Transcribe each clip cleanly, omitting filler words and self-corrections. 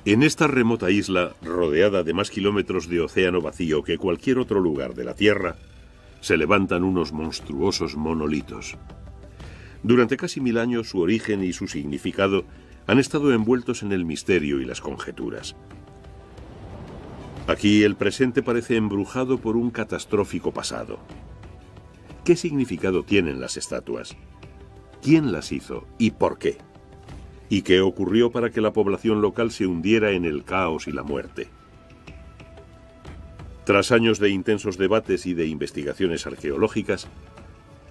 En esta remota isla, rodeada de más kilómetros de océano vacío que cualquier otro lugar de la Tierra, se levantan unos monstruosos monolitos. Durante casi 1000 años, su origen y su significado han estado envueltos en el misterio y las conjeturas. Aquí el presente parece embrujado por un catastrófico pasado. ¿Qué significado tienen las estatuas? ¿Quién las hizo y por qué? ¿Y qué ocurrió para que la población local se hundiera en el caos y la muerte? Tras años de intensos debates y de investigaciones arqueológicas,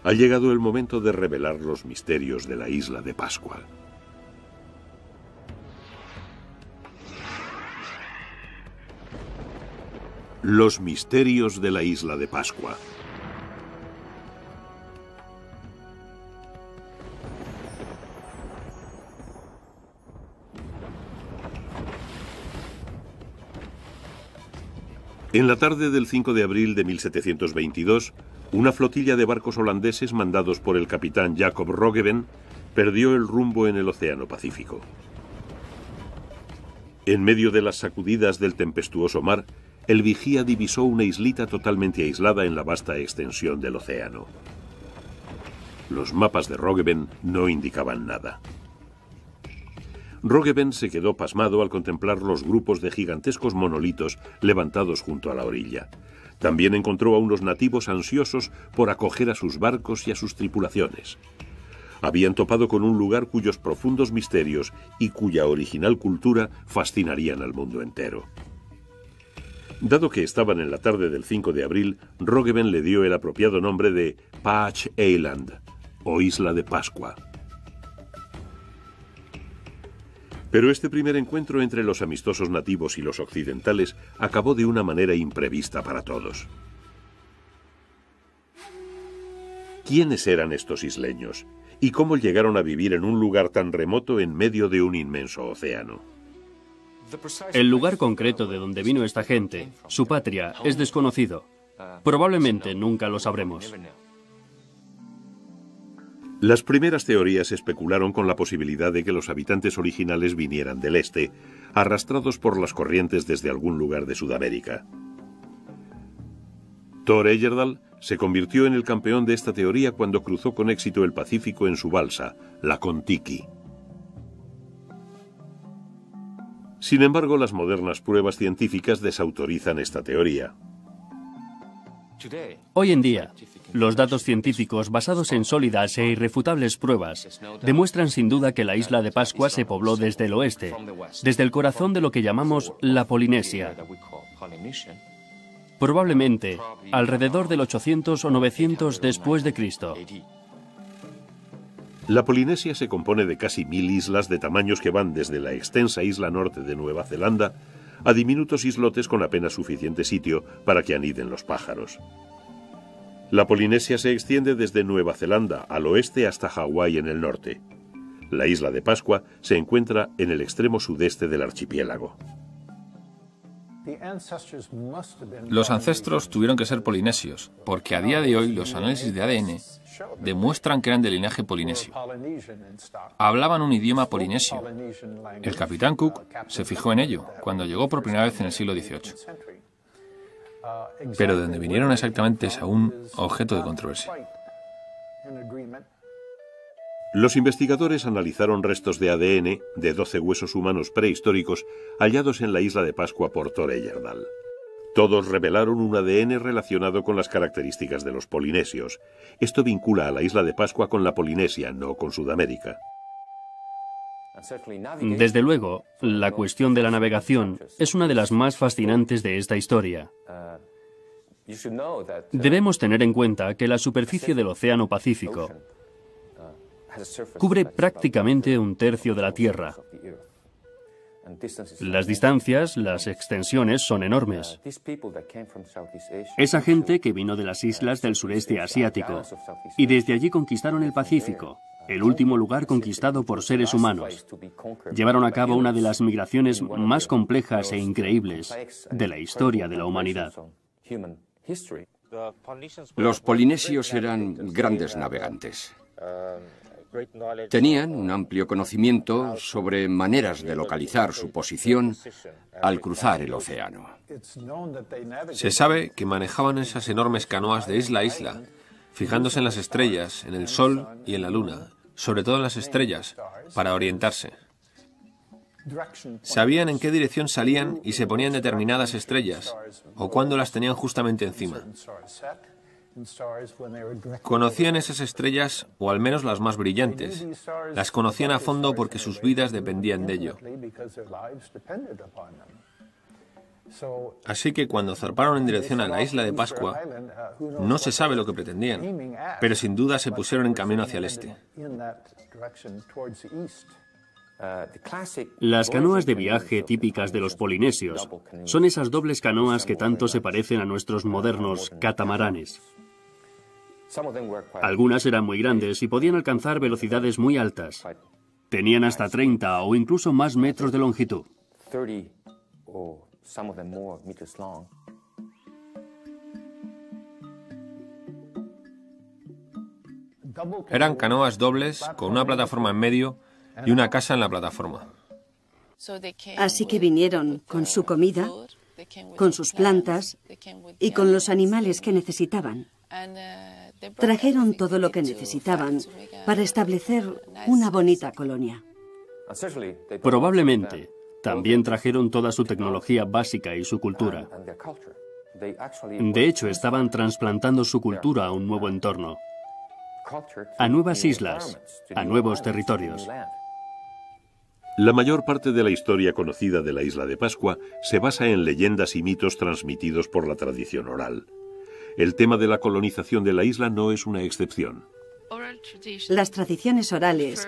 ha llegado el momento de revelar los misterios de la isla de Pascua. Los misterios de la isla de Pascua. En la tarde del 5 de abril de 1722, una flotilla de barcos holandeses mandados por el capitán Jacob Roggeveen perdió el rumbo en el Océano Pacífico. En medio de las sacudidas del tempestuoso mar, el vigía divisó una islita totalmente aislada en la vasta extensión del océano. Los mapas de Roggeveen no indicaban nada. Roggeveen se quedó pasmado al contemplar los grupos de gigantescos monolitos levantados junto a la orilla. También encontró a unos nativos ansiosos por acoger a sus barcos y a sus tripulaciones. Habían topado con un lugar cuyos profundos misterios y cuya original cultura fascinarían al mundo entero. Dado que estaban en la tarde del 5 de abril, Roggeveen le dio el apropiado nombre de Paach Eiland, o Isla de Pascua. Pero este primer encuentro entre los amistosos nativos y los occidentales acabó de una manera imprevista para todos. ¿Quiénes eran estos isleños? ¿Y cómo llegaron a vivir en un lugar tan remoto en medio de un inmenso océano? El lugar concreto de donde vino esta gente, su patria, es desconocido. Probablemente nunca lo sabremos. Las primeras teorías especularon con la posibilidad de que los habitantes originales vinieran del este, arrastrados por las corrientes desde algún lugar de Sudamérica. Thor Heyerdahl se convirtió en el campeón de esta teoría cuando cruzó con éxito el Pacífico en su balsa, la Kon-Tiki. Sin embargo, las modernas pruebas científicas desautorizan esta teoría. Hoy en día, los datos científicos basados en sólidas e irrefutables pruebas demuestran sin duda que la isla de Pascua se pobló desde el oeste, desde el corazón de lo que llamamos la Polinesia. Probablemente alrededor del 800 o 900 después de Cristo. La Polinesia se compone de casi 1000 islas de tamaños que van desde la extensa isla norte de Nueva Zelanda a diminutos islotes con apenas suficiente sitio para que aniden los pájaros. La Polinesia se extiende desde Nueva Zelanda al oeste hasta Hawái en el norte. La isla de Pascua se encuentra en el extremo sudeste del archipiélago. Los ancestros tuvieron que ser polinesios, porque a día de hoy los análisis de ADN demuestran que eran de linaje polinesio. Hablaban un idioma polinesio. El capitán Cook se fijó en ello cuando llegó por primera vez en el siglo XVIII. Pero de dónde vinieron exactamente es aún objeto de controversia. Los investigadores analizaron restos de ADN de 12 huesos humanos prehistóricos hallados en la isla de Pascua por Thor Heyerdahl. Todos revelaron un ADN relacionado con las características de los polinesios. Esto vincula a la isla de Pascua con la Polinesia, no con Sudamérica. Desde luego, la cuestión de la navegación es una de las más fascinantes de esta historia. Debemos tener en cuenta que la superficie del Océano Pacífico cubre prácticamente un tercio de la Tierra. Las distancias, las extensiones son enormes. Esa gente que vino de las islas del sureste asiático y desde allí conquistaron el Pacífico, el último lugar conquistado por seres humanos. Llevaron a cabo una de las migraciones más complejas e increíbles de la historia de la humanidad. Los polinesios eran grandes navegantes. Tenían un amplio conocimiento sobre maneras de localizar su posición al cruzar el océano. Se sabe que manejaban esas enormes canoas de isla a isla, fijándose en las estrellas, en el sol y en la luna, sobre todo en las estrellas, para orientarse. Sabían en qué dirección salían y se ponían determinadas estrellas, o cuándo las tenían justamente encima. Conocían esas estrellas, o al menos las más brillantes. Las conocían a fondo porque sus vidas dependían de ello. Así que cuando zarparon en dirección a la isla de Pascua, no se sabe lo que pretendían, pero sin duda se pusieron en camino hacia el este. Las canoas de viaje típicas de los polinesios son esas dobles canoas que tanto se parecen a nuestros modernos catamaranes. Algunas eran muy grandes y podían alcanzar velocidades muy altas. Tenían hasta 30 o incluso más metros de longitud. Eran canoas dobles con una plataforma en medio y una casa en la plataforma. Así que vinieron con su comida, con sus plantas y con los animales que necesitaban. Trajeron todo lo que necesitaban para establecer una bonita colonia. Probablemente también trajeron toda su tecnología básica y su cultura. De hecho, estaban trasplantando su cultura a un nuevo entorno, a nuevas islas, a nuevos territorios. La mayor parte de la historia conocida de la isla de Pascua se basa en leyendas y mitos transmitidos por la tradición oral. El tema de la colonización de la isla no es una excepción. Las tradiciones orales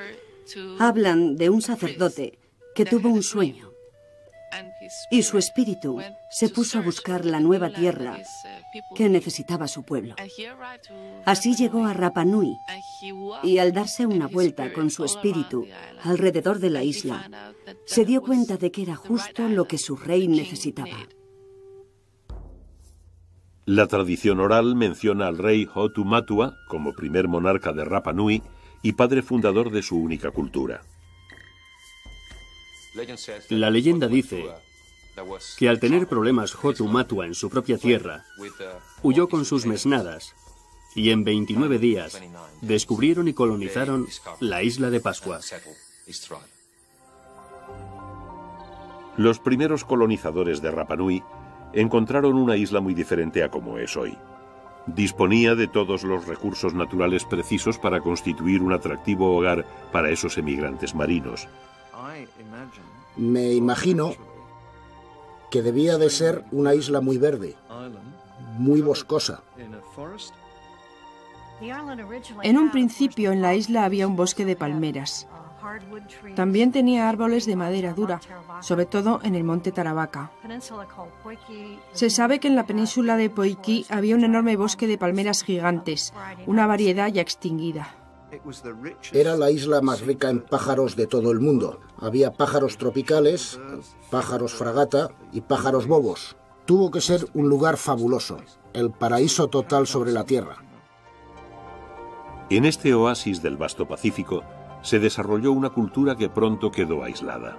hablan de un sacerdote que tuvo un sueño y su espíritu se puso a buscar la nueva tierra que necesitaba su pueblo. Así llegó a Rapa Nui y al darse una vuelta con su espíritu alrededor de la isla, se dio cuenta de que era justo lo que su rey necesitaba. La tradición oral menciona al rey Hotu Matua como primer monarca de Rapa Nui y padre fundador de su única cultura. La leyenda dice que al tener problemas Hotu Matua en su propia tierra, huyó con sus mesnadas y en 29 días descubrieron y colonizaron la isla de Pascua. Los primeros colonizadores de Rapa Nui encontraron una isla muy diferente a como es hoy. Disponía de todos los recursos naturales precisos para constituir un atractivo hogar para esos emigrantes marinos. Me imagino que debía de ser una isla muy verde, muy boscosa. En un principio en la isla había un bosque de palmeras. También tenía árboles de madera dura, sobre todo en el monte Tarabaka. Se sabe que en la península de Poiki había un enorme bosque de palmeras gigantes, una variedad ya extinguida. Era la isla más rica en pájaros de todo el mundo. Había pájaros tropicales, pájaros fragata y pájaros bobos. Tuvo que ser un lugar fabuloso, el paraíso total sobre la tierra. En este oasis del vasto Pacífico se desarrolló una cultura que pronto quedó aislada.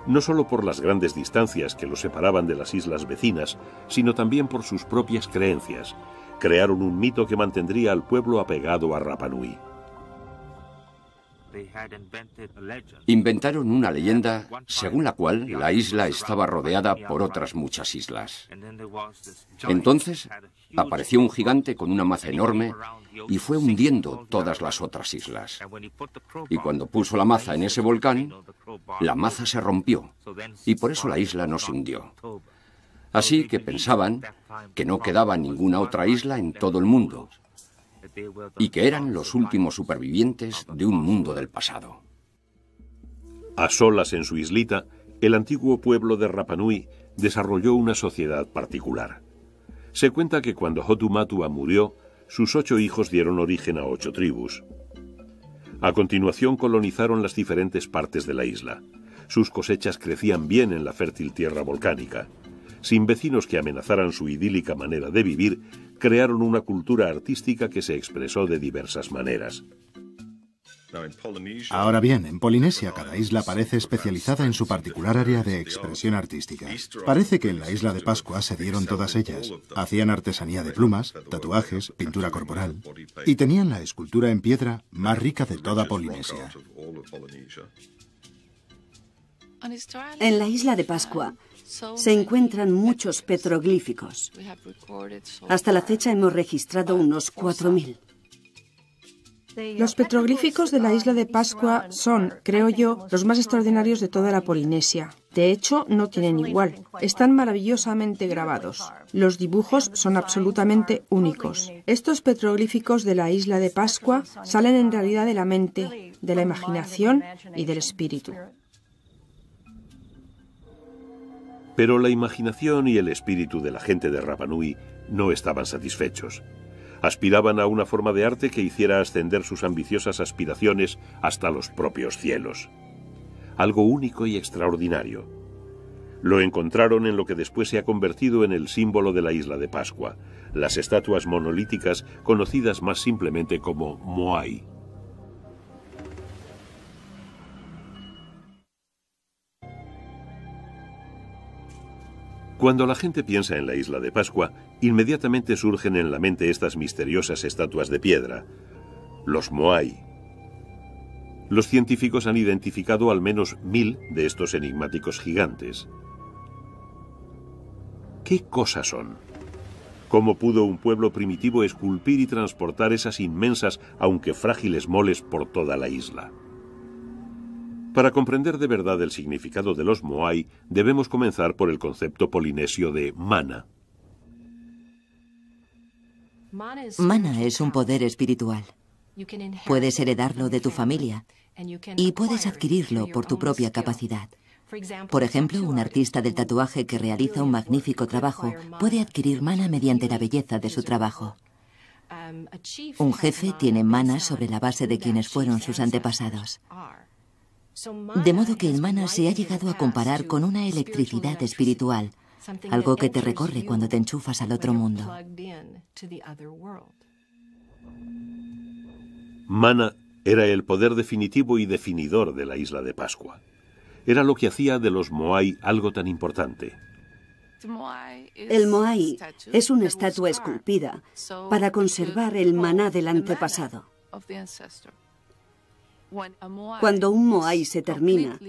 No solo por las grandes distancias que los separaban de las islas vecinas, sino también por sus propias creencias. Crearon un mito que mantendría al pueblo apegado a Rapa Nui. Inventaron una leyenda según la cual la isla estaba rodeada por otras muchas islas. Entonces apareció un gigante con una maza enorme y fue hundiendo todas las otras islas. Y cuando puso la maza en ese volcán, la maza se rompió y por eso la isla no se hundió. Así que pensaban que no quedaba ninguna otra isla en todo el mundo y que eran los últimos supervivientes de un mundo del pasado. A solas en su islita, el antiguo pueblo de Rapa Nui desarrolló una sociedad particular. Se cuenta que cuando Hotu Matua murió, sus 8 hijos dieron origen a 8 tribus. A continuación colonizaron las diferentes partes de la isla. Sus cosechas crecían bien en la fértil tierra volcánica. Sin vecinos que amenazaran su idílica manera de vivir, crearon una cultura artística que se expresó de diversas maneras. Ahora bien, en Polinesia cada isla parece especializada en su particular área de expresión artística. Parece que en la isla de Pascua se dieron todas ellas. Hacían artesanía de plumas, tatuajes, pintura corporal y tenían la escultura en piedra más rica de toda Polinesia. En la isla de Pascua se encuentran muchos petroglíficos. Hasta la fecha hemos registrado unos 4.000. Los petroglíficos de la isla de Pascua son, creo yo, los más extraordinarios de toda la Polinesia. De hecho, no tienen igual. Están maravillosamente grabados. Los dibujos son absolutamente únicos. Estos petroglíficos de la isla de Pascua salen en realidad de la mente, de la imaginación y del espíritu. Pero la imaginación y el espíritu de la gente de Rapa Nui no estaban satisfechos. Aspiraban a una forma de arte que hiciera ascender sus ambiciosas aspiraciones hasta los propios cielos. Algo único y extraordinario. Lo encontraron en lo que después se ha convertido en el símbolo de la isla de Pascua, las estatuas monolíticas conocidas más simplemente como Moai. Cuando la gente piensa en la isla de Pascua, inmediatamente surgen en la mente estas misteriosas estatuas de piedra, los Moai. Los científicos han identificado al menos 1000 de estos enigmáticos gigantes. ¿Qué cosas son? ¿Cómo pudo un pueblo primitivo esculpir y transportar esas inmensas, aunque frágiles moles por toda la isla? Para comprender de verdad el significado de los Moai, debemos comenzar por el concepto polinesio de mana. Mana es un poder espiritual. Puedes heredarlo de tu familia y puedes adquirirlo por tu propia capacidad. Por ejemplo, un artista del tatuaje que realiza un magnífico trabajo puede adquirir mana mediante la belleza de su trabajo. Un jefe tiene mana sobre la base de quienes fueron sus antepasados. De modo que el mana se ha llegado a comparar con una electricidad espiritual, algo que te recorre cuando te enchufas al otro mundo. Mana era el poder definitivo y definidor de la isla de Pascua. Era lo que hacía de los Moai algo tan importante. El Moai es una estatua esculpida para conservar el maná del antepasado. Cuando un Moai se termina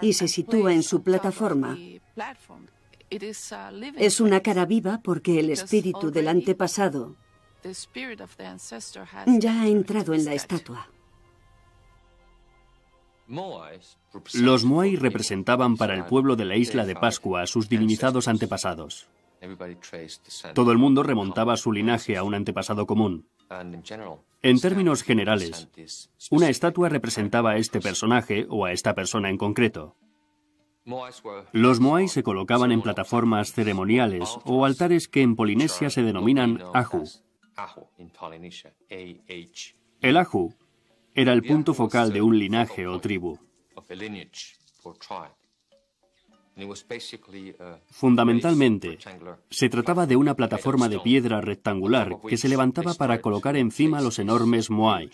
y se sitúa en su plataforma, es una cara viva porque el espíritu del antepasado ya ha entrado en la estatua. Los Moai representaban para el pueblo de la isla de Pascua a sus divinizados antepasados. Todo el mundo remontaba su linaje a un antepasado común. En términos generales, una estatua representaba a este personaje o a esta persona en concreto. Los Moai se colocaban en plataformas ceremoniales o altares que en Polinesia se denominan Ahu. El Ahu era el punto focal de un linaje o tribu. Fundamentalmente, se trataba de una plataforma de piedra rectangular que se levantaba para colocar encima los enormes Moai.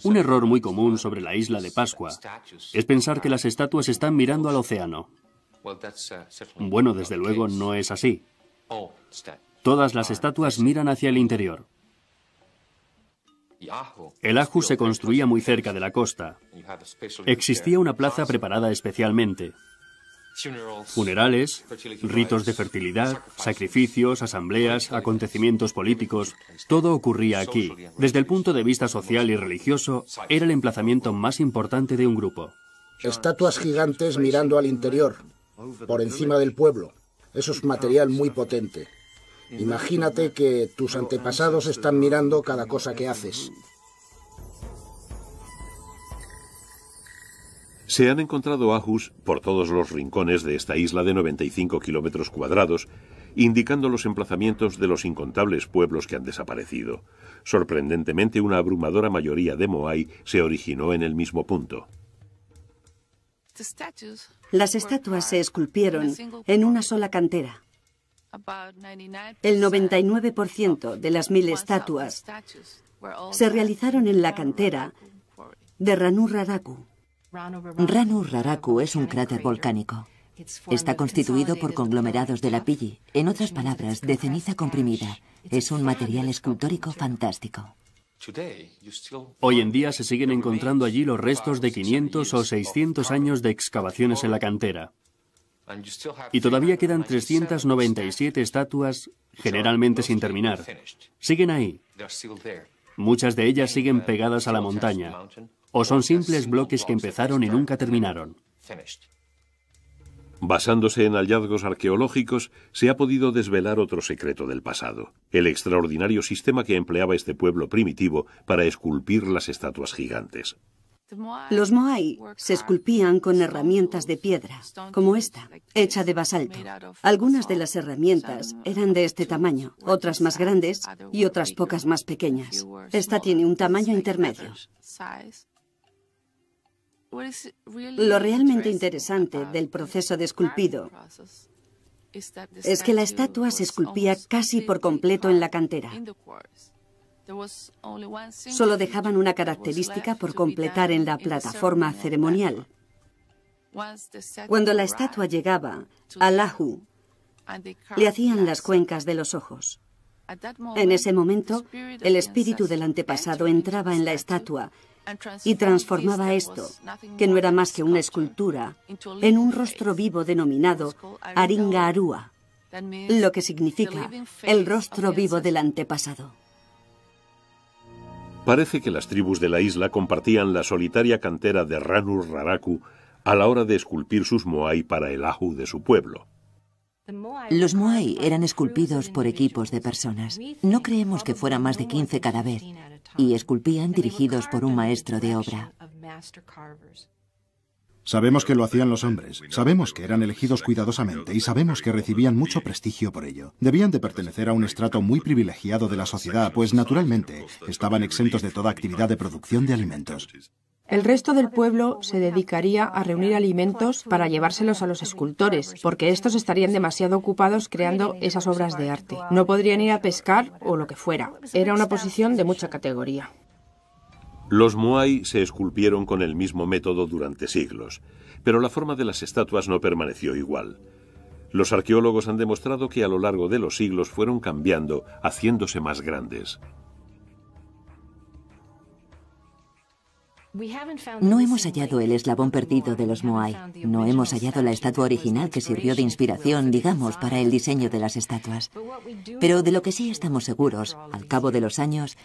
Un error muy común sobre la isla de Pascua es pensar que las estatuas están mirando al océano. Bueno, desde luego no es así. Todas las estatuas miran hacia el interior. El Ahu se construía muy cerca de la costa. Existía una plaza preparada especialmente. Funerales, ritos de fertilidad, sacrificios, asambleas, acontecimientos políticos, todo ocurría aquí. Desde el punto de vista social y religioso, era el emplazamiento más importante de un grupo. Estatuas gigantes mirando al interior, por encima del pueblo. Eso es material muy potente. Imagínate que tus antepasados están mirando cada cosa que haces. Se han encontrado Ahus por todos los rincones de esta isla de 95 kilómetros cuadrados, indicando los emplazamientos de los incontables pueblos que han desaparecido. Sorprendentemente, una abrumadora mayoría de Moai se originó en el mismo punto. Las estatuas se esculpieron en una sola cantera. El 99% de las 1000 estatuas se realizaron en la cantera de Ranu Raraku. Ranu Raraku es un cráter volcánico. Está constituido por conglomerados de lapilli, en otras palabras, de ceniza comprimida. Es un material escultórico fantástico. Hoy en día se siguen encontrando allí los restos de 500 o 600 años de excavaciones en la cantera. Y todavía quedan 397 estatuas, generalmente sin terminar. Siguen ahí. Muchas de ellas siguen pegadas a la montaña, o son simples bloques que empezaron y nunca terminaron. Basándose en hallazgos arqueológicos, se ha podido desvelar otro secreto del pasado: el extraordinario sistema que empleaba este pueblo primitivo para esculpir las estatuas gigantes. Los moai se esculpían con herramientas de piedra, como esta, hecha de basalto. Algunas de las herramientas eran de este tamaño, otras más grandes y otras pocas más pequeñas. Esta tiene un tamaño intermedio. Lo realmente interesante del proceso de esculpido es que la estatua se esculpía casi por completo en la cantera. Solo dejaban una característica por completar en la plataforma ceremonial. Cuando la estatua llegaba al Ahu, le hacían las cuencas de los ojos. En ese momento, el espíritu del antepasado entraba en la estatua y transformaba esto, que no era más que una escultura, en un rostro vivo denominado Aringa Arua, lo que significa el rostro vivo del antepasado. Parece que las tribus de la isla compartían la solitaria cantera de Ranu Raraku a la hora de esculpir sus moai para el ahu de su pueblo. Los moai eran esculpidos por equipos de personas. No creemos que fueran más de 15 cada vez, y esculpían dirigidos por un maestro de obra. Sabemos que lo hacían los hombres, sabemos que eran elegidos cuidadosamente y sabemos que recibían mucho prestigio por ello. Debían de pertenecer a un estrato muy privilegiado de la sociedad, pues naturalmente estaban exentos de toda actividad de producción de alimentos. El resto del pueblo se dedicaría a reunir alimentos para llevárselos a los escultores, porque estos estarían demasiado ocupados creando esas obras de arte. No podrían ir a pescar o lo que fuera. Era una posición de mucha categoría. Los moai se esculpieron con el mismo método durante siglos, pero la forma de las estatuas no permaneció igual. Los arqueólogos han demostrado que a lo largo de los siglos fueron cambiando, haciéndose más grandes. No hemos hallado el eslabón perdido de los moai. No hemos hallado la estatua original que sirvió de inspiración, digamos, para el diseño de las estatuas. Pero de lo que sí estamos seguros, al cabo de los años,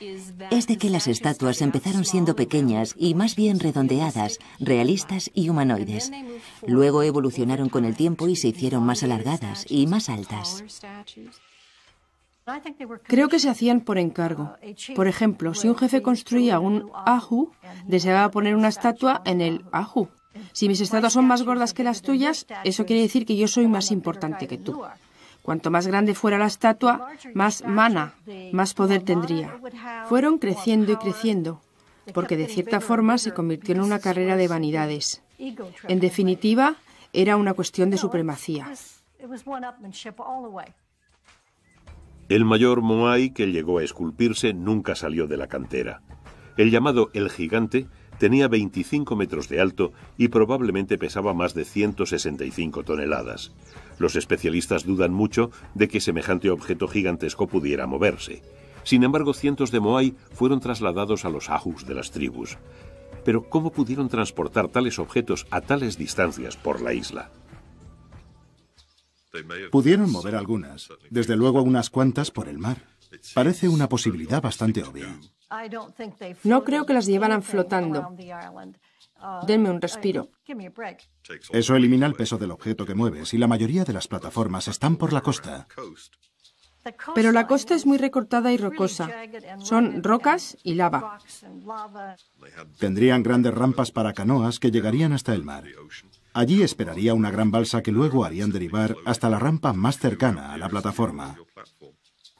es de que las estatuas empezaron siendo pequeñas y más bien redondeadas, realistas y humanoides. Luego evolucionaron con el tiempo y se hicieron más alargadas y más altas. Creo que se hacían por encargo. Por ejemplo, si un jefe construía un ahu, deseaba poner una estatua en el ahu. Si mis estatuas son más gordas que las tuyas, eso quiere decir que yo soy más importante que tú. Cuanto más grande fuera la estatua, más mana, más poder tendría. Fueron creciendo y creciendo, porque de cierta forma se convirtió en una carrera de vanidades. En definitiva, era una cuestión de supremacía. El mayor moai que llegó a esculpirse nunca salió de la cantera. El llamado El Gigante tenía 25 metros de alto y probablemente pesaba más de 165 toneladas. Los especialistas dudan mucho de que semejante objeto gigantesco pudiera moverse. Sin embargo, cientos de moai fueron trasladados a los ahus de las tribus. Pero ¿cómo pudieron transportar tales objetos a tales distancias por la isla? Pudieron mover algunas, desde luego unas cuantas por el mar. Parece una posibilidad bastante obvia. No creo que las llevaran flotando. Denme un respiro. Eso elimina el peso del objeto que mueves y la mayoría de las plataformas están por la costa. Pero la costa es muy recortada y rocosa. Son rocas y lava. Tendrían grandes rampas para canoas que llegarían hasta el mar. Allí esperaría una gran balsa que luego harían derivar hasta la rampa más cercana a la plataforma.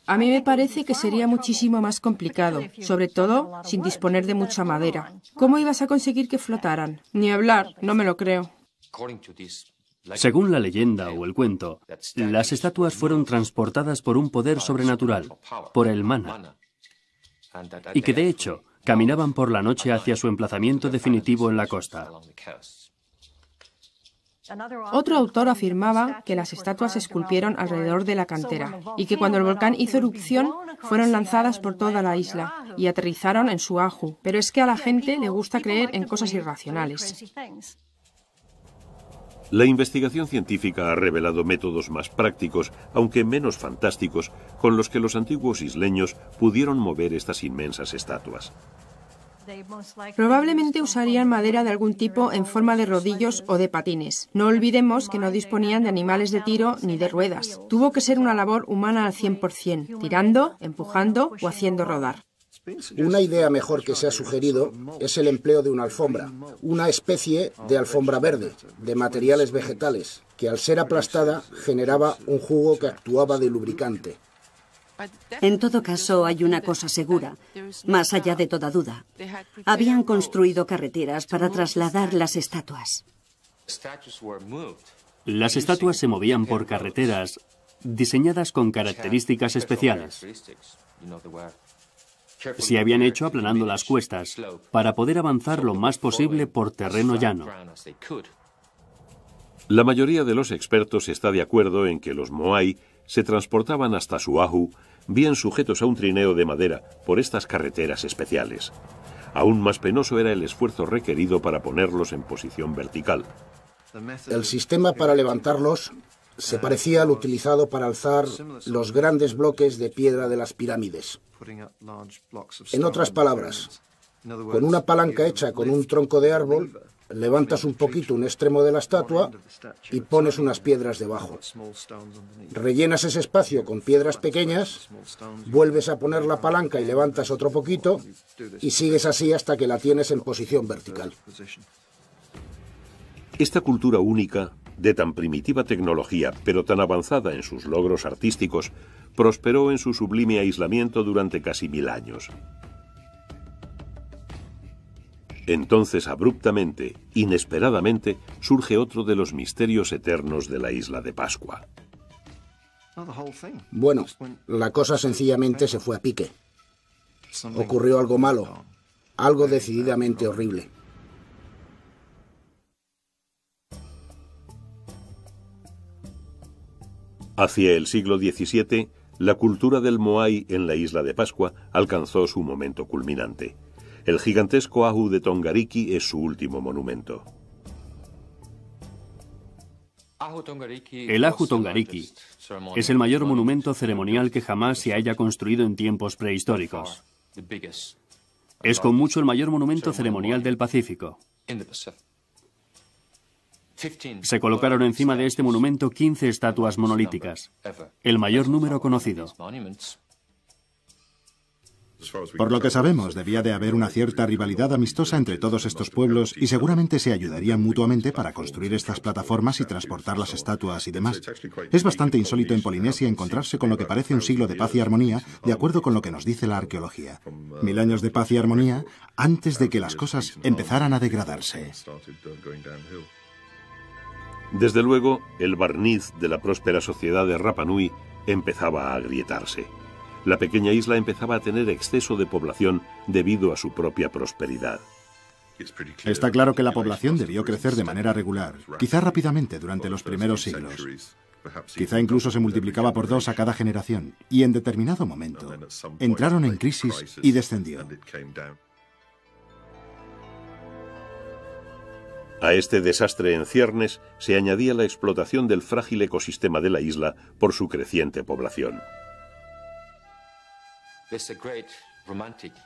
A mí me parece que sería muchísimo más complicado, sobre todo sin disponer de mucha madera. ¿Cómo ibas a conseguir que flotaran? Ni hablar, no me lo creo. Según la leyenda o el cuento, las estatuas fueron transportadas por un poder sobrenatural, por el mana, y que de hecho caminaban por la noche hacia su emplazamiento definitivo en la costa. Otro autor afirmaba que las estatuas se esculpieron alrededor de la cantera y que cuando el volcán hizo erupción fueron lanzadas por toda la isla y aterrizaron en Suahu. Pero es que a la gente le gusta creer en cosas irracionales. La investigación científica ha revelado métodos más prácticos, aunque menos fantásticos, con los que los antiguos isleños pudieron mover estas inmensas estatuas. Probablemente usarían madera de algún tipo en forma de rodillos o de patines. No olvidemos que no disponían de animales de tiro ni de ruedas. Tuvo que ser una labor humana al 100%, tirando, empujando o haciendo rodar. Una idea mejor que se ha sugerido es el empleo de una alfombra, una especie de alfombra verde, de materiales vegetales, que al ser aplastada generaba un jugo que actuaba de lubricante. En todo caso, hay una cosa segura, más allá de toda duda. Habían construido carreteras para trasladar las estatuas. Las estatuas se movían por carreteras diseñadas con características especiales. Se habían hecho aplanando las cuestas para poder avanzar lo más posible por terreno llano. La mayoría de los expertos está de acuerdo en que los moai se transportaban hasta Suahu, bien sujetos a un trineo de madera por estas carreteras especiales. Aún más penoso era el esfuerzo requerido para ponerlos en posición vertical. El sistema para levantarlos se parecía al utilizado para alzar los grandes bloques de piedra de las pirámides. En otras palabras, con una palanca hecha con un tronco de árbol, levantas un poquito un extremo de la estatua y pones unas piedras debajo. Rellenas ese espacio con piedras pequeñas, vuelves a poner la palanca y levantas otro poquito y sigues así hasta que la tienes en posición vertical. Esta cultura única, de tan primitiva tecnología, pero tan avanzada en sus logros artísticos, prosperó en su sublime aislamiento durante casi 1000 años. Entonces, abruptamente, inesperadamente, surge otro de los misterios eternos de la isla de Pascua. Bueno, la cosa sencillamente se fue a pique. Ocurrió algo malo, algo decididamente horrible. Hacia el siglo XVII, la cultura del moai en la isla de Pascua alcanzó su momento culminante. El gigantesco ahu de Tongariki es su último monumento. El ahu Tongariki es el mayor monumento ceremonial que jamás se haya construido en tiempos prehistóricos. Es con mucho el mayor monumento ceremonial del Pacífico. Se colocaron encima de este monumento 15 estatuas monolíticas, el mayor número conocido. Por lo que sabemos, debía de haber una cierta rivalidad amistosa entre todos estos pueblos y seguramente se ayudarían mutuamente para construir estas plataformas y transportar las estatuas y demás. Es bastante insólito en Polinesia encontrarse con lo que parece un siglo de paz y armonía, de acuerdo con lo que nos dice la arqueología. 1000 años de paz y armonía antes de que las cosas empezaran a degradarse. Desde luego, el barniz de la próspera sociedad de Rapa Nui empezaba a agrietarse. La pequeña isla empezaba a tener exceso de población debido a su propia prosperidad. Está claro que la población debió crecer de manera regular, quizá rápidamente durante los primeros siglos. Quizá incluso se multiplicaba por 2 a cada generación, y en determinado momento entraron en crisis y descendió. A este desastre en ciernes se añadía la explotación del frágil ecosistema de la isla por su creciente población.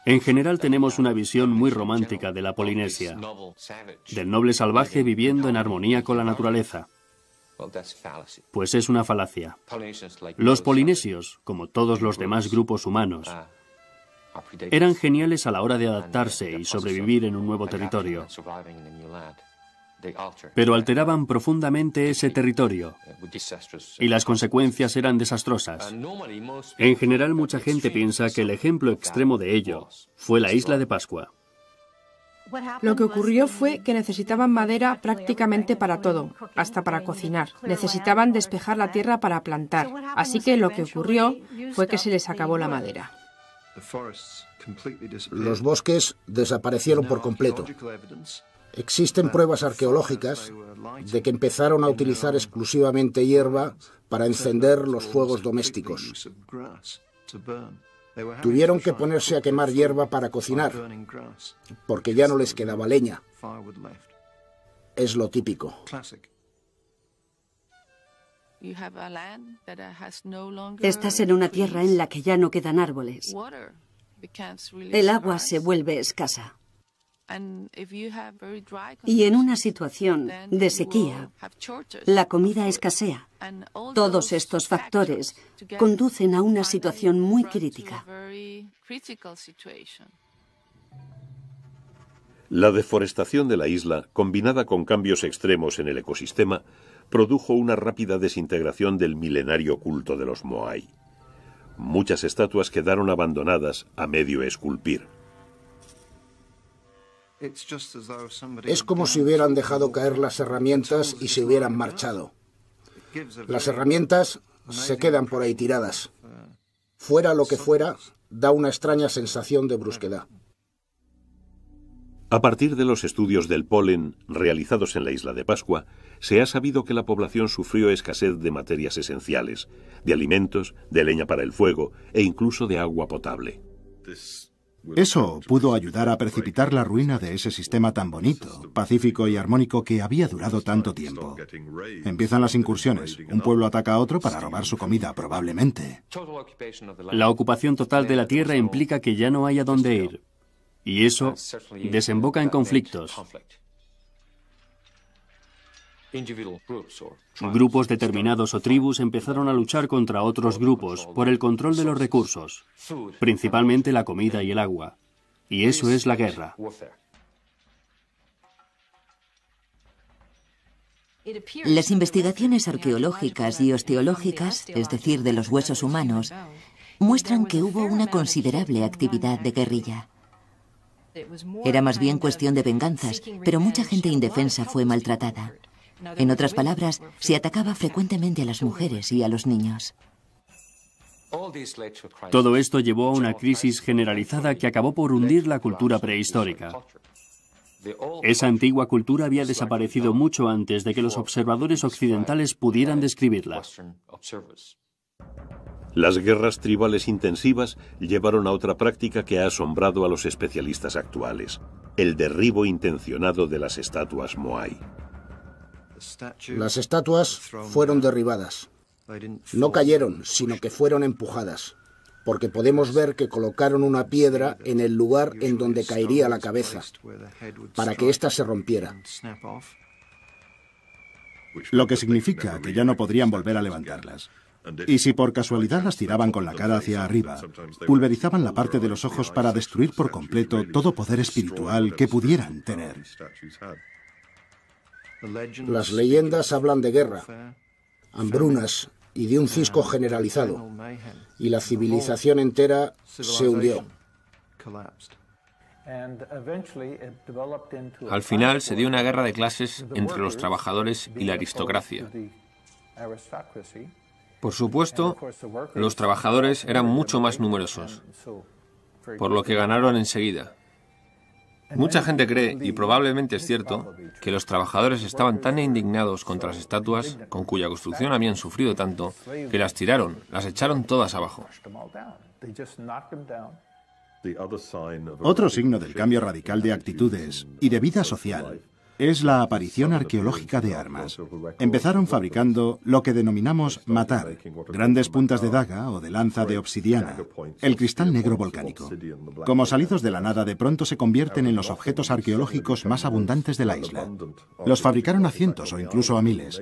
En general tenemos una visión muy romántica de la Polinesia, del noble salvaje viviendo en armonía con la naturaleza. Pues es una falacia. Los polinesios, como todos los demás grupos humanos, eran geniales a la hora de adaptarse y sobrevivir en un nuevo territorio. Pero alteraban profundamente ese territorio y las consecuencias eran desastrosas. En general, mucha gente piensa que el ejemplo extremo de ello fue la isla de Pascua. Lo que ocurrió fue que necesitaban madera prácticamente para todo, hasta para cocinar. Necesitaban despejar la tierra para plantar. Así que lo que ocurrió fue que se les acabó la madera. Los bosques desaparecieron por completo. Existen pruebas arqueológicas de que empezaron a utilizar exclusivamente hierba para encender los fuegos domésticos. Tuvieron que ponerse a quemar hierba para cocinar, porque ya no les quedaba leña. Es lo típico. Estás en una tierra en la que ya no quedan árboles. El agua se vuelve escasa. Y en una situación de sequía, la comida escasea. Todos estos factores conducen a una situación muy crítica. La deforestación de la isla, combinada con cambios extremos en el ecosistema, produjo una rápida desintegración del milenario culto de los Moai. Muchas estatuas quedaron abandonadas a medio esculpir. Es como si hubieran dejado caer las herramientas y se hubieran marchado. Las herramientas se quedan por ahí tiradas. Fuera lo que fuera, da una extraña sensación de brusquedad. A partir de los estudios del polen realizados en la isla de Pascua, se ha sabido que la población sufrió escasez de materias esenciales, de alimentos, de leña para el fuego e incluso de agua potable. Eso pudo ayudar a precipitar la ruina de ese sistema tan bonito, pacífico y armónico que había durado tanto tiempo. Empiezan las incursiones. Un pueblo ataca a otro para robar su comida, probablemente. La ocupación total de la tierra implica que ya no hay a dónde ir. Y eso desemboca en conflictos. Grupos determinados o tribus empezaron a luchar contra otros grupos por el control de los recursos, principalmente la comida y el agua. Y eso es la guerra. Las investigaciones arqueológicas y osteológicas, es decir, de los huesos humanos, muestran que hubo una considerable actividad de guerrilla. Era más bien cuestión de venganzas, pero mucha gente indefensa fue maltratada. En otras palabras, se atacaba frecuentemente a las mujeres y a los niños. Todo esto llevó a una crisis generalizada que acabó por hundir la cultura prehistórica. Esa antigua cultura había desaparecido mucho antes de que los observadores occidentales pudieran describirla. Las guerras tribales intensivas llevaron a otra práctica que ha asombrado a los especialistas actuales: el derribo intencionado de las estatuas Moai. Las estatuas fueron derribadas. No cayeron, sino que fueron empujadas, porque podemos ver que colocaron una piedra en el lugar en donde caería la cabeza, para que ésta se rompiera. Lo que significa que ya no podrían volver a levantarlas. Y si por casualidad las tiraban con la cara hacia arriba, pulverizaban la parte de los ojos para destruir por completo todo poder espiritual que pudieran tener. Las leyendas hablan de guerra, hambrunas y de un cisco generalizado, y la civilización entera se hundió. Al final se dio una guerra de clases entre los trabajadores y la aristocracia. Por supuesto, los trabajadores eran mucho más numerosos, por lo que ganaron enseguida. Mucha gente cree, y probablemente es cierto, que los trabajadores estaban tan indignados contra las estatuas, con cuya construcción habían sufrido tanto, que las tiraron, las echaron todas abajo. Otro signo del cambio radical de actitudes y de vida social es la aparición arqueológica de armas. Empezaron fabricando lo que denominamos matar, grandes puntas de daga o de lanza de obsidiana, el cristal negro volcánico. Como salidos de la nada, de pronto se convierten en los objetos arqueológicos más abundantes de la isla. Los fabricaron a cientos o incluso a miles.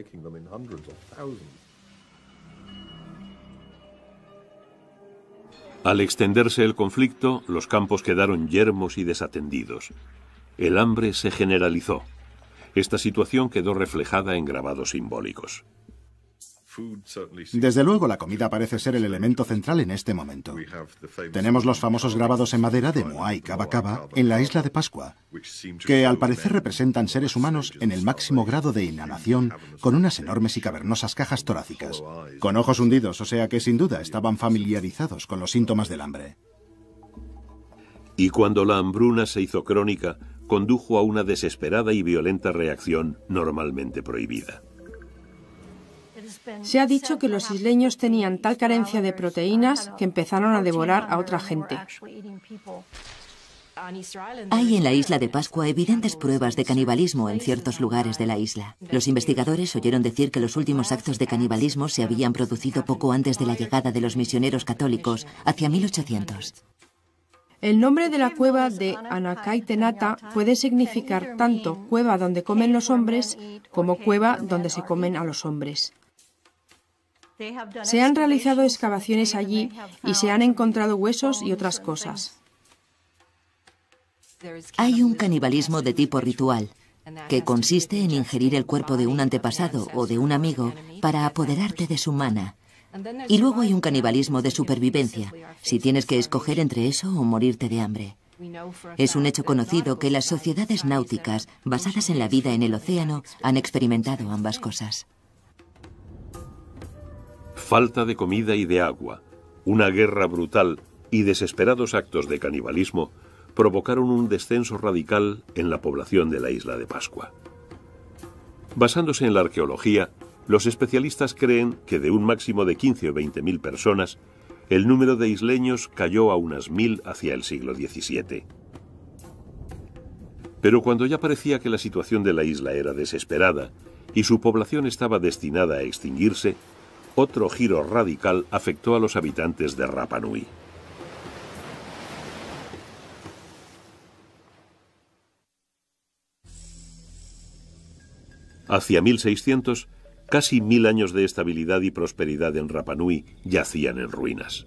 Al extenderse el conflicto, los campos quedaron yermos y desatendidos. El hambre se generalizó. Esta situación quedó reflejada en grabados simbólicos. Desde luego, la comida parece ser el elemento central en este momento. Tenemos los famosos grabados en madera de Moai Kaba Kaba en la isla de Pascua, que al parecer representan seres humanos en el máximo grado de inanición, con unas enormes y cavernosas cajas torácicas, con ojos hundidos, o sea que sin duda estaban familiarizados con los síntomas del hambre. Y cuando la hambruna se hizo crónica, condujo a una desesperada y violenta reacción normalmente prohibida. Se ha dicho que los isleños tenían tal carencia de proteínas que empezaron a devorar a otra gente. Hay en la isla de Pascua evidentes pruebas de canibalismo en ciertos lugares de la isla. Los investigadores oyeron decir que los últimos actos de canibalismo se habían producido poco antes de la llegada de los misioneros católicos, hacia 1800. El nombre de la cueva de Anakaitenata puede significar tanto cueva donde comen los hombres como cueva donde se comen a los hombres. Se han realizado excavaciones allí y se han encontrado huesos y otras cosas. Hay un canibalismo de tipo ritual, que consiste en ingerir el cuerpo de un antepasado o de un amigo para apoderarte de su mana. Y luego hay un canibalismo de supervivencia, si tienes que escoger entre eso o morirte de hambre. Es un hecho conocido que las sociedades náuticas, basadas en la vida en el océano, han experimentado ambas cosas. Falta de comida y de agua, una guerra brutal y desesperados actos de canibalismo provocaron un descenso radical en la población de la isla de Pascua. Basándose en la arqueología, los especialistas creen que de un máximo de 15 o 20.000 personas, el número de isleños cayó a unas 1.000 hacia el siglo XVII. Pero cuando ya parecía que la situación de la isla era desesperada y su población estaba destinada a extinguirse, otro giro radical afectó a los habitantes de Rapa Nui. Hacia 1600, casi 1000 años de estabilidad y prosperidad en Rapa Nui yacían en ruinas.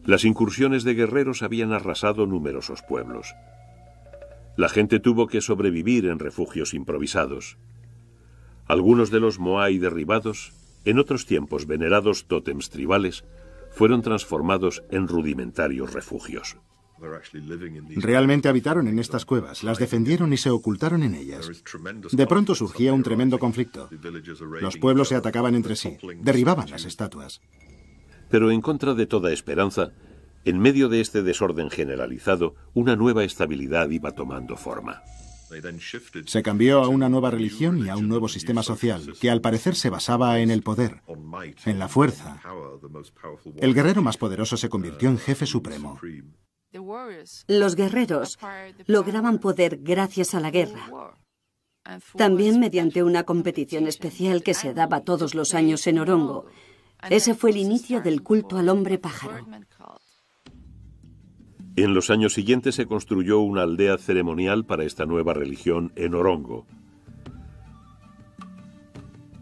Las incursiones de guerreros habían arrasado numerosos pueblos. La gente tuvo que sobrevivir en refugios improvisados. Algunos de los Moai derribados, en otros tiempos venerados tótems tribales, fueron transformados en rudimentarios refugios. Realmente habitaron en estas cuevas, las defendieron y se ocultaron en ellas. De pronto surgía un tremendo conflicto. Los pueblos se atacaban entre sí, derribaban las estatuas. Pero en contra de toda esperanza, en medio de este desorden generalizado, una nueva estabilidad iba tomando forma. Se cambió a una nueva religión y a un nuevo sistema social, que al parecer se basaba en el poder, en la fuerza. El guerrero más poderoso se convirtió en jefe supremo. Los guerreros lograban poder gracias a la guerra. También mediante una competición especial que se daba todos los años en Orongo. Ese fue el inicio del culto al hombre pájaro. En los años siguientes se construyó una aldea ceremonial para esta nueva religión en Orongo.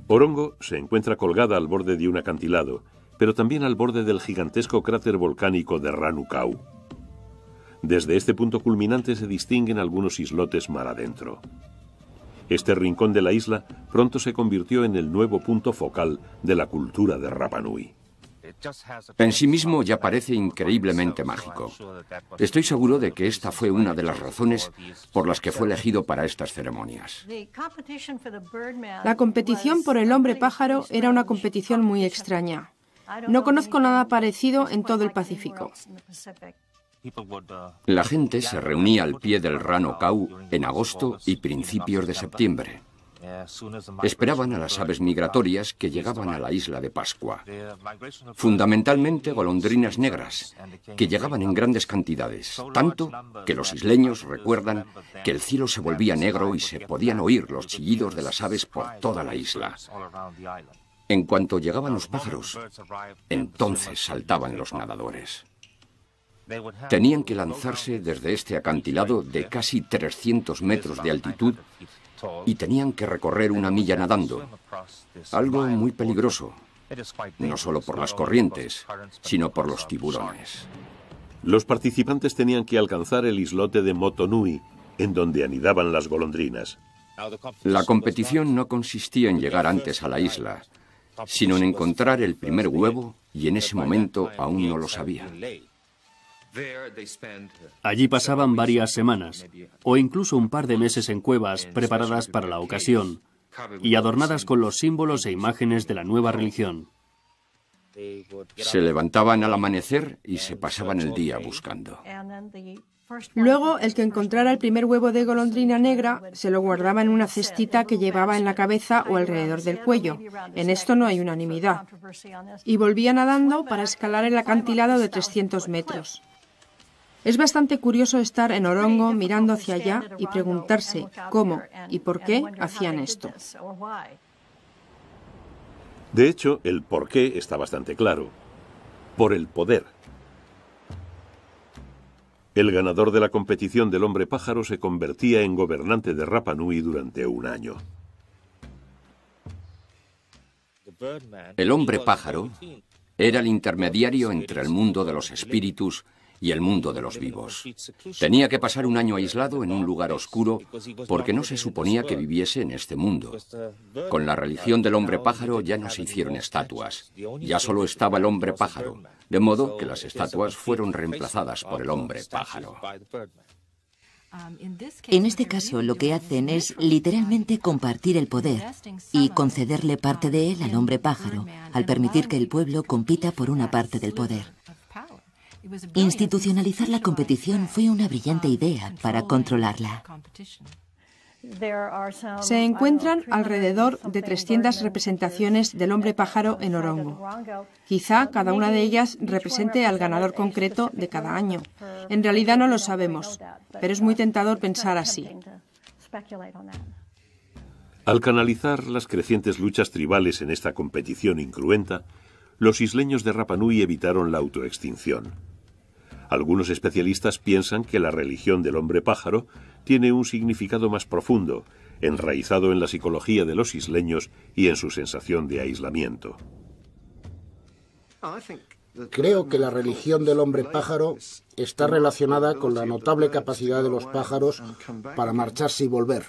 Orongo se encuentra colgada al borde de un acantilado, pero también al borde del gigantesco cráter volcánico de Ranu Kau. Desde este punto culminante se distinguen algunos islotes mar adentro. Este rincón de la isla pronto se convirtió en el nuevo punto focal de la cultura de Rapa Nui. En sí mismo ya parece increíblemente mágico. Estoy seguro de que esta fue una de las razones por las que fue elegido para estas ceremonias. La competición por el hombre pájaro era una competición muy extraña. No conozco nada parecido en todo el Pacífico. La gente se reunía al pie del Ranu Kau en agosto y principios de septiembre. Esperaban a las aves migratorias que llegaban a la isla de Pascua. Fundamentalmente golondrinas negras, que llegaban en grandes cantidades, tanto que los isleños recuerdan que el cielo se volvía negro y se podían oír los chillidos de las aves por toda la isla. En cuanto llegaban los pájaros, entonces saltaban los nadadores. Tenían que lanzarse desde este acantilado de casi 300 metros de altitud y tenían que recorrer 1 milla nadando, algo muy peligroso, no solo por las corrientes, sino por los tiburones. Los participantes tenían que alcanzar el islote de Motonui, en donde anidaban las golondrinas. La competición no consistía en llegar antes a la isla, sino en encontrar el primer huevo, y en ese momento aún no lo sabían. Allí pasaban varias semanas, o incluso un par de meses en cuevas preparadas para la ocasión, y adornadas con los símbolos e imágenes de la nueva religión. Se levantaban al amanecer y se pasaban el día buscando. Luego, el que encontrara el primer huevo de golondrina negra se lo guardaba en una cestita que llevaba en la cabeza o alrededor del cuello. En esto no hay unanimidad. Y volvía nadando para escalar el acantilado de 300 metros. Es bastante curioso estar en Orongo mirando hacia allá y preguntarse cómo y por qué hacían esto. De hecho, el porqué está bastante claro. Por el poder. El ganador de la competición del hombre pájaro se convertía en gobernante de Rapa Nui durante un año. El hombre pájaro era el intermediario entre el mundo de los espíritus y el mundo de los vivos. Tenía que pasar un año aislado en un lugar oscuro porque no se suponía que viviese en este mundo. Con la religión del hombre pájaro ya no se hicieron estatuas, ya solo estaba el hombre pájaro, de modo que las estatuas fueron reemplazadas por el hombre pájaro. En este caso, lo que hacen es literalmente compartir el poder y concederle parte de él al hombre pájaro, al permitir que el pueblo compita por una parte del poder. Institucionalizar la competición fue una brillante idea para controlarla. Se encuentran alrededor de 300 representaciones del hombre pájaro en Orongo. Quizá cada una de ellas represente al ganador concreto de cada año. En realidad no lo sabemos, pero es muy tentador pensar así. Al canalizar las crecientes luchas tribales en esta competición incruenta, los isleños de Rapa Nui evitaron la autoextinción. Algunos especialistas piensan que la religión del hombre pájaro tiene un significado más profundo, enraizado en la psicología de los isleños y en su sensación de aislamiento. Creo que la religión del hombre pájaro está relacionada con la notable capacidad de los pájaros para marcharse y volver,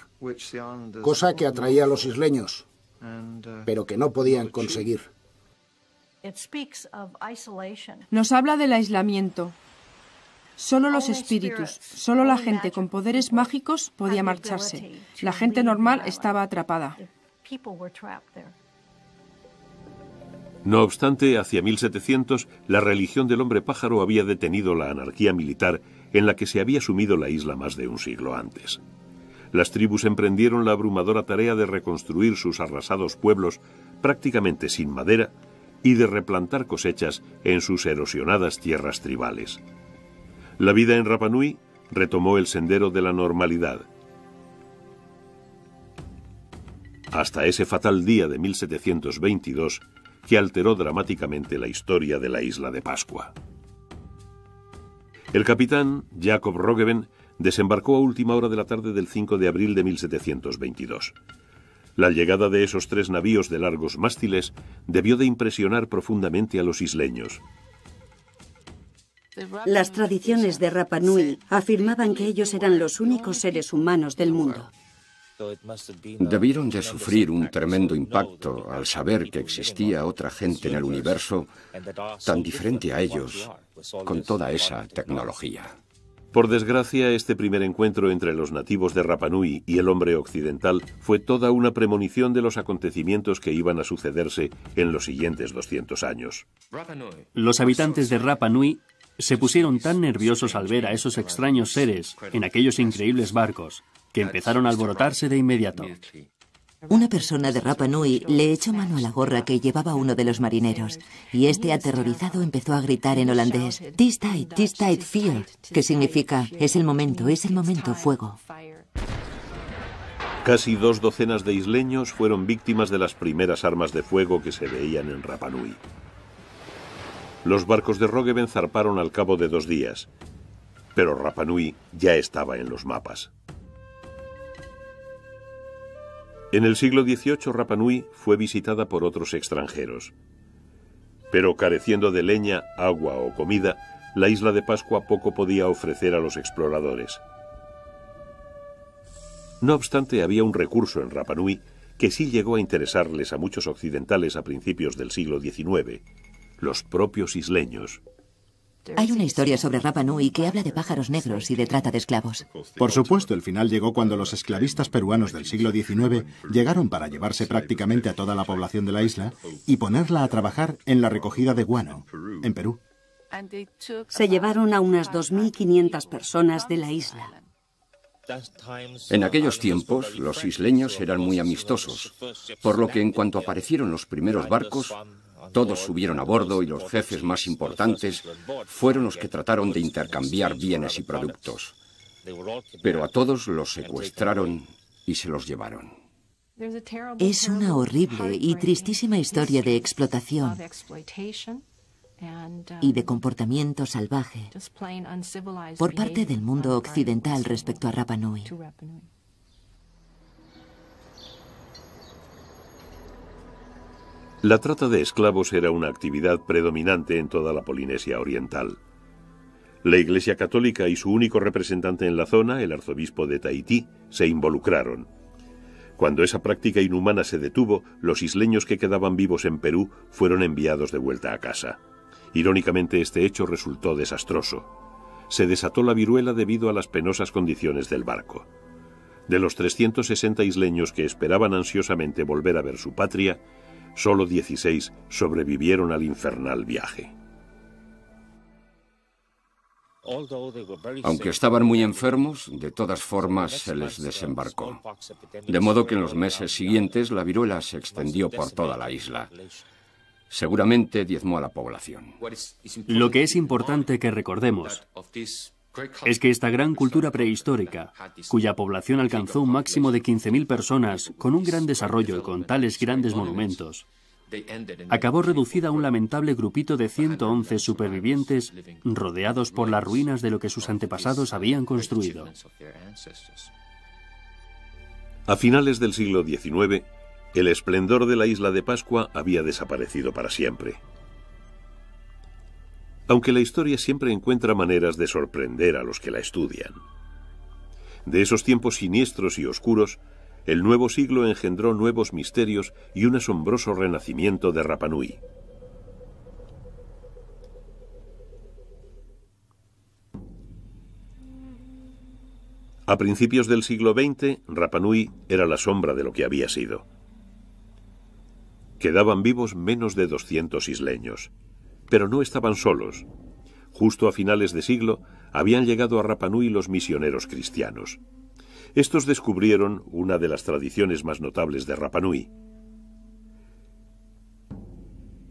cosa que atraía a los isleños, pero que no podían conseguir. Nos habla del aislamiento. Solo los espíritus, solo la gente con poderes mágicos podía marcharse. La gente normal estaba atrapada. No obstante, hacia 1700, la religión del hombre pájaro había detenido la anarquía militar en la que se había sumido la isla más de un siglo antes. Las tribus emprendieron la abrumadora tarea de reconstruir sus arrasados pueblos prácticamente sin madera y de replantar cosechas en sus erosionadas tierras tribales. La vida en Rapa Nui retomó el sendero de la normalidad. Hasta ese fatal día de 1722 que alteró dramáticamente la historia de la isla de Pascua. El capitán Jacob Roggeveen desembarcó a última hora de la tarde del 5 de abril de 1722. La llegada de esos 3 navíos de largos mástiles debió de impresionar profundamente a los isleños. Las tradiciones de Rapa Nui afirmaban que ellos eran los únicos seres humanos del mundo. Debieron de sufrir un tremendo impacto al saber que existía otra gente en el universo tan diferente a ellos, con toda esa tecnología. Por desgracia, este primer encuentro entre los nativos de Rapa Nui y el hombre occidental fue toda una premonición de los acontecimientos que iban a sucederse en los siguientes 200 años. Los habitantes de Rapa Nui se pusieron tan nerviosos al ver a esos extraños seres en aquellos increíbles barcos que empezaron a alborotarse de inmediato. Una persona de Rapa Nui le echó mano a la gorra que llevaba uno de los marineros, y este aterrorizado empezó a gritar en holandés, "Tis tijd, vuur", que significa, es el momento, fuego. Casi 2 docenas de isleños fueron víctimas de las primeras armas de fuego que se veían en Rapa Nui. Los barcos de Roggeveen zarparon al cabo de 2 días, pero Rapa Nui ya estaba en los mapas. En el siglo XVIII, Rapa Nui fue visitada por otros extranjeros. Pero careciendo de leña, agua o comida, la isla de Pascua poco podía ofrecer a los exploradores. No obstante, había un recurso en Rapa Nui que sí llegó a interesarles a muchos occidentales a principios del siglo XIX, los propios isleños. Hay una historia sobre Rapa Nui que habla de pájaros negros y de trata de esclavos. Por supuesto, el final llegó cuando los esclavistas peruanos del siglo XIX llegaron para llevarse prácticamente a toda la población de la isla y ponerla a trabajar en la recogida de guano, en Perú. Se llevaron a unas 2.500 personas de la isla. En aquellos tiempos, los isleños eran muy amistosos, por lo que en cuanto aparecieron los primeros barcos, todos subieron a bordo y los jefes más importantes fueron los que trataron de intercambiar bienes y productos. Pero a todos los secuestraron y se los llevaron. Es una horrible y tristísima historia de explotación y de comportamiento salvaje por parte del mundo occidental respecto a Rapa Nui. La trata de esclavos era una actividad predominante en toda la Polinesia Oriental. La Iglesia Católica y su único representante en la zona, el arzobispo de Tahití, se involucraron. Cuando esa práctica inhumana se detuvo, los isleños que quedaban vivos en Perú fueron enviados de vuelta a casa. Irónicamente, este hecho resultó desastroso. Se desató la viruela debido a las penosas condiciones del barco. De los 360 isleños que esperaban ansiosamente volver a ver su patria, solo 16 sobrevivieron al infernal viaje. Aunque estaban muy enfermos, de todas formas se les desembarcó. De modo que en los meses siguientes la viruela se extendió por toda la isla. Seguramente diezmó a la población. Lo que es importante que recordemos es que esta gran cultura prehistórica, cuya población alcanzó un máximo de 15.000 personas con un gran desarrollo y con tales grandes monumentos, acabó reducida a un lamentable grupito de 111 supervivientes rodeados por las ruinas de lo que sus antepasados habían construido. A finales del siglo XIX, el esplendor de la isla de Pascua había desaparecido para siempre. Aunque la historia siempre encuentra maneras de sorprender a los que la estudian. De esos tiempos siniestros y oscuros, el nuevo siglo engendró nuevos misterios y un asombroso renacimiento de Rapa Nui. A principios del siglo XX, Rapa Nui era la sombra de lo que había sido. Quedaban vivos menos de 200 isleños. Pero no estaban solos. Justo a finales de siglo habían llegado a Rapa Nui los misioneros cristianos. Estos descubrieron una de las tradiciones más notables de Rapa Nui.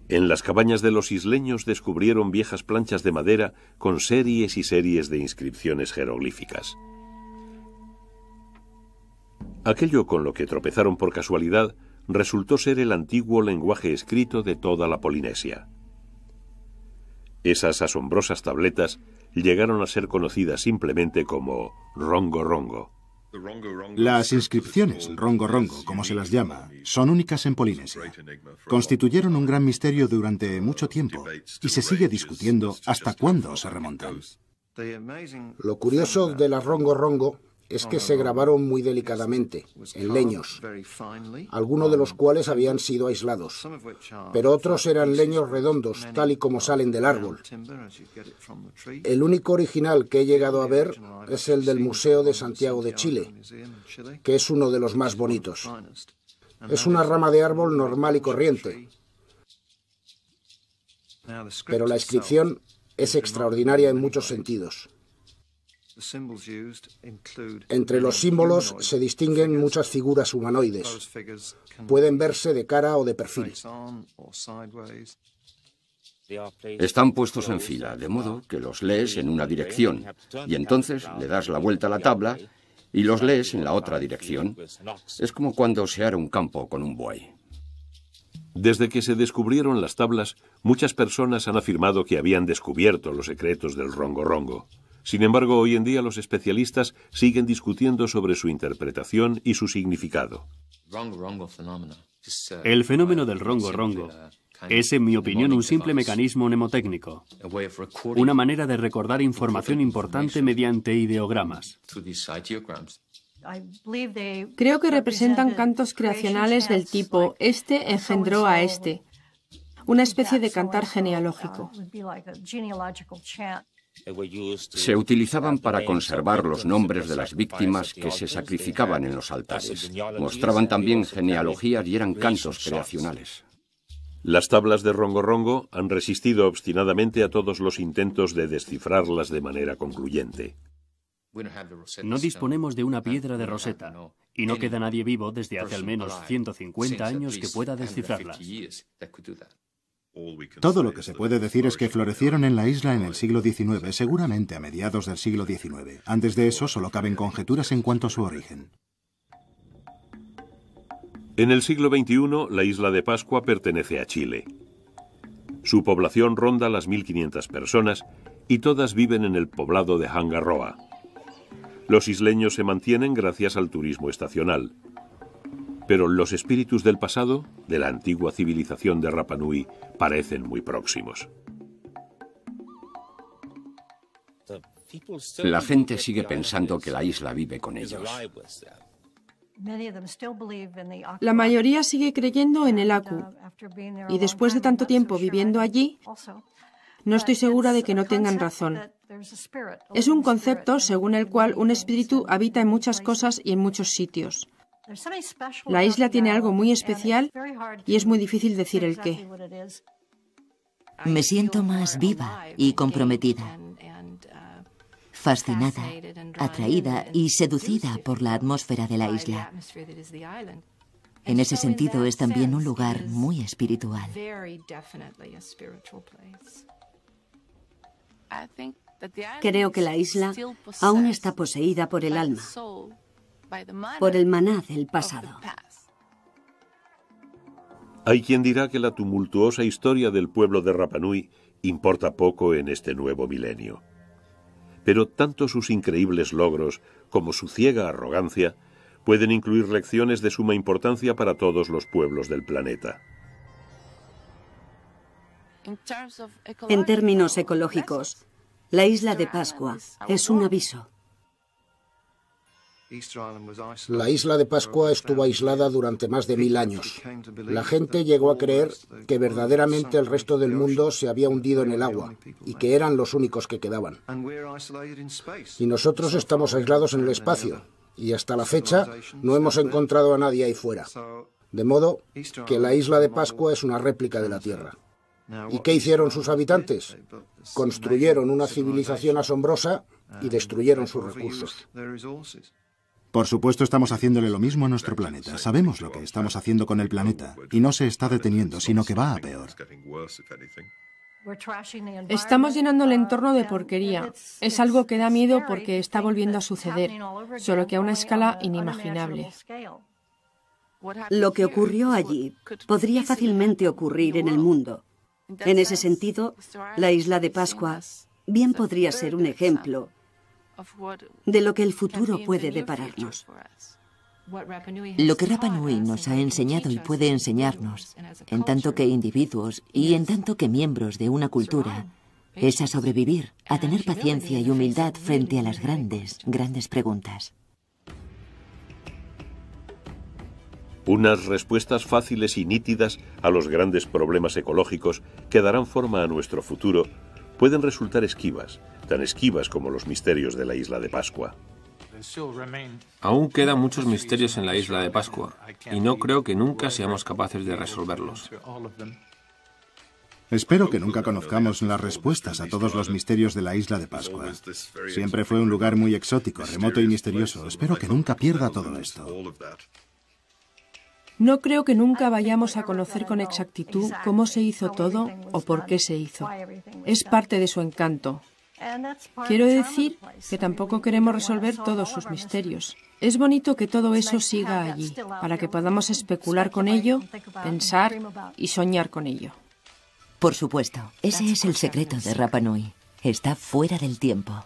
En las cabañas de los isleños descubrieron viejas planchas de madera con series y series de inscripciones jeroglíficas. Aquello con lo que tropezaron por casualidad resultó ser el antiguo lenguaje escrito de toda la Polinesia. Esas asombrosas tabletas llegaron a ser conocidas simplemente como Rongo Rongo. Las inscripciones Rongo Rongo, como se las llama, son únicas en Polinesia. Constituyeron un gran misterio durante mucho tiempo y se sigue discutiendo hasta cuándo se remontan. Lo curioso de las Rongo Rongo es que se grabaron muy delicadamente, en leños, algunos de los cuales habían sido aislados, pero otros eran leños redondos, tal y como salen del árbol. El único original que he llegado a ver es el del Museo de Santiago de Chile, que es uno de los más bonitos. Es una rama de árbol normal y corriente, pero la inscripción es extraordinaria en muchos sentidos. Entre los símbolos se distinguen muchas figuras humanoides. Pueden verse de cara o de perfil. Están puestos en fila, de modo que los lees en una dirección, y entonces le das la vuelta a la tabla y los lees en la otra dirección. Es como cuando osear un campo con un buey. Desde que se descubrieron las tablas, muchas personas han afirmado que habían descubierto los secretos del Rongo Rongo. Sin embargo, hoy en día los especialistas siguen discutiendo sobre su interpretación y su significado. El fenómeno del Rongo Rongo es, en mi opinión, un simple mecanismo mnemotécnico, una manera de recordar información importante mediante ideogramas. Creo que representan cantos creacionales del tipo "este engendró a este", una especie de cantar genealógico. Se utilizaban para conservar los nombres de las víctimas que se sacrificaban en los altares. Mostraban también genealogías y eran cantos creacionales. Las tablas de Rongo Rongo han resistido obstinadamente a todos los intentos de descifrarlas de manera concluyente. No disponemos de una piedra de Rosetta, y no queda nadie vivo desde hace al menos 150 años que pueda descifrarlas. Todo lo que se puede decir es que florecieron en la isla en el siglo XIX, seguramente a mediados del siglo XIX. Antes de eso, solo caben conjeturas en cuanto a su origen. En el siglo XXI, la isla de Pascua pertenece a Chile. Su población ronda las 1.500 personas y todas viven en el poblado de Hangaroa. Los isleños se mantienen gracias al turismo estacional. Pero los espíritus del pasado, de la antigua civilización de Rapa Nui, parecen muy próximos. La gente sigue pensando que la isla vive con ellos. La mayoría sigue creyendo en el Aku, y después de tanto tiempo viviendo allí, no estoy segura de que no tengan razón. Es un concepto según el cual un espíritu habita en muchas cosas y en muchos sitios. La isla tiene algo muy especial y es muy difícil decir el qué. Me siento más viva y comprometida, fascinada, atraída y seducida por la atmósfera de la isla. En ese sentido es también un lugar muy espiritual. Creo que la isla aún está poseída por el alma, por el maná del pasado. Hay quien dirá que la tumultuosa historia del pueblo de Rapa Nui importa poco en este nuevo milenio. Pero tanto sus increíbles logros como su ciega arrogancia pueden incluir lecciones de suma importancia para todos los pueblos del planeta. En términos ecológicos, la isla de Pascua es un aviso. La isla de Pascua estuvo aislada durante más de 1000 años. La gente llegó a creer que verdaderamente el resto del mundo se había hundido en el agua y que eran los únicos que quedaban. Y nosotros estamos aislados en el espacio y hasta la fecha no hemos encontrado a nadie ahí fuera. De modo que la isla de Pascua es una réplica de la Tierra. ¿Y qué hicieron sus habitantes? Construyeron una civilización asombrosa y destruyeron sus recursos. Por supuesto, estamos haciéndole lo mismo a nuestro planeta. Sabemos lo que estamos haciendo con el planeta y no se está deteniendo, sino que va a peor. Estamos llenando el entorno de porquería. Es algo que da miedo porque está volviendo a suceder, solo que a una escala inimaginable. Lo que ocurrió allí podría fácilmente ocurrir en el mundo. En ese sentido, la isla de Pascua bien podría ser un ejemplo de lo que el futuro puede depararnos. Lo que Rapa Nui nos ha enseñado y puede enseñarnos, en tanto que individuos y en tanto que miembros de una cultura, es a sobrevivir, a tener paciencia y humildad frente a las grandes preguntas. Unas respuestas fáciles y nítidas a los grandes problemas ecológicos que darán forma a nuestro futuro pueden resultar esquivas, tan esquivas como los misterios de la isla de Pascua. Aún quedan muchos misterios en la isla de Pascua, y no creo que nunca seamos capaces de resolverlos. Espero que nunca conozcamos las respuestas a todos los misterios de la isla de Pascua. Siempre fue un lugar muy exótico, remoto y misterioso. Espero que nunca pierda todo esto. No creo que nunca vayamos a conocer con exactitud cómo se hizo todo o por qué se hizo. Es parte de su encanto. Quiero decir que tampoco queremos resolver todos sus misterios. Es bonito que todo eso siga allí, para que podamos especular con ello, pensar y soñar con ello. Por supuesto, ese es el secreto de Rapa Nui. Está fuera del tiempo.